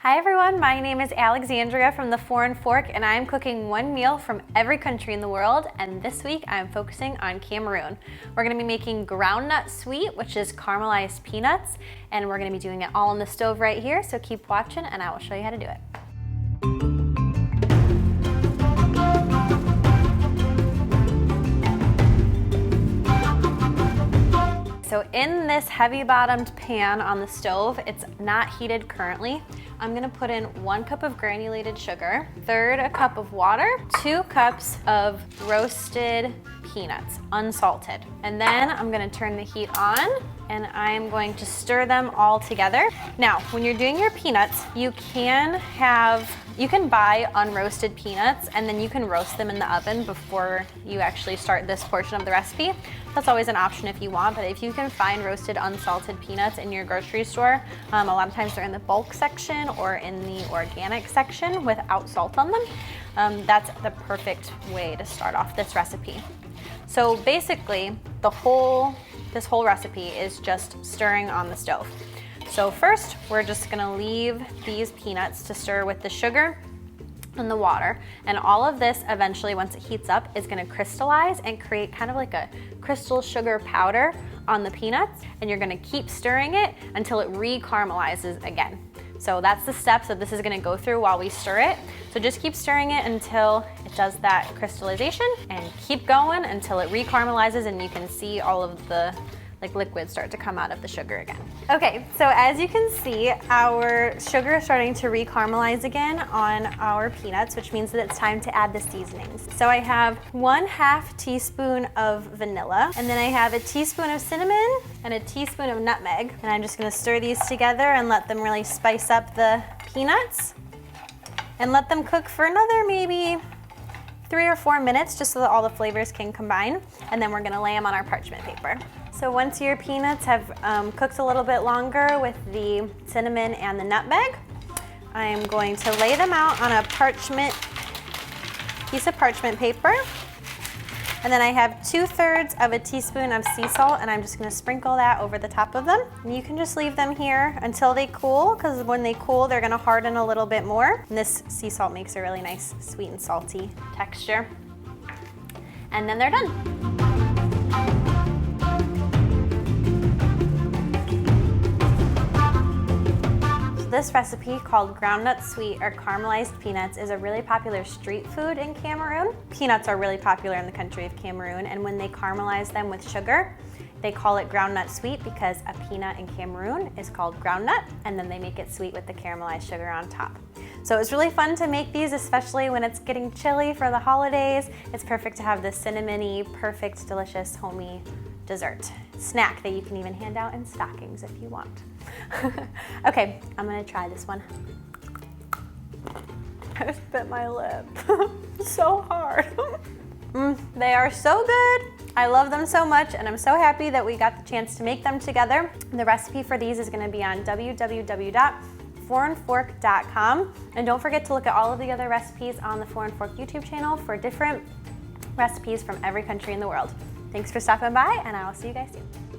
Hi everyone, my name is Alexandria from The Foreign Fork and I'm cooking one meal from every country in the world, and this week I'm focusing on Cameroon. We're gonna be making Groundnut Sweet, which is caramelized peanuts, and we're gonna be doing it all on the stove right here, so keep watching and I will show you how to do it. So in this heavy bottomed pan on the stove, it's not heated currently, I'm gonna put in 1 cup of granulated sugar, a cup of water, 2 cups of roasted peanuts, unsalted. And then I'm gonna turn the heat on and I'm going to stir them all together. Now, when you're doing your peanuts, you can buy unroasted peanuts and then you can roast them in the oven before you actually start this portion of the recipe. That's always an option if you want, but if you can find roasted unsalted peanuts in your grocery store, a lot of times they're in the bulk section or in the organic section without salt on them. That's the perfect way to start off this recipe. So basically, this whole recipe is just stirring on the stove. So first, we're just gonna leave these peanuts to stir with the sugar and the water. And all of this eventually, once it heats up, is gonna crystallize and create kind of like a crystal sugar powder on the peanuts. And you're gonna keep stirring it until it re-caramelizes again. So that's the steps that this is gonna go through while we stir it. So just keep stirring it until it does that crystallization and keep going until it re-caramelizes and you can see all of the liquids start to come out of the sugar again. Okay, so as you can see, our sugar is starting to re-caramelize again on our peanuts, which means that it's time to add the seasonings. So I have 1/2 teaspoon of vanilla, and then I have a teaspoon of cinnamon and a teaspoon of nutmeg. And I'm just gonna stir these together and let them really spice up the peanuts and let them cook for another maybe 3 or 4 minutes just so that all the flavors can combine. And then we're gonna lay them on our parchment paper. So once your peanuts have cooked a little bit longer with the cinnamon and the nutmeg, I'm going to lay them out on a piece of parchment paper. And then I have 2/3 of a teaspoon of sea salt, and I'm just gonna sprinkle that over the top of them. And you can just leave them here until they cool, because when they cool, they're gonna harden a little bit more. And this sea salt makes a really nice sweet and salty texture. And then they're done. This recipe, called Groundnut Sweet or caramelized peanuts, is a really popular street food in Cameroon. Peanuts are really popular in the country of Cameroon, and when they caramelize them with sugar, they call it Groundnut Sweet because a peanut in Cameroon is called groundnut, and then they make it sweet with the caramelized sugar on top. So it's really fun to make these, especially when it's getting chilly for the holidays. It's perfect to have this cinnamony, perfect, delicious, homey dessert snack that you can even hand out in stockings if you want. Okay, I'm gonna try this one. I bit my lip. So hard. They are so good. I love them so much, and I'm so happy that we got the chance to make them together. The recipe for these is gonna be on www.foreignfork.com. And don't forget to look at all of the other recipes on the Foreign Fork YouTube channel for different recipes from every country in the world. Thanks for stopping by, and I will see you guys soon.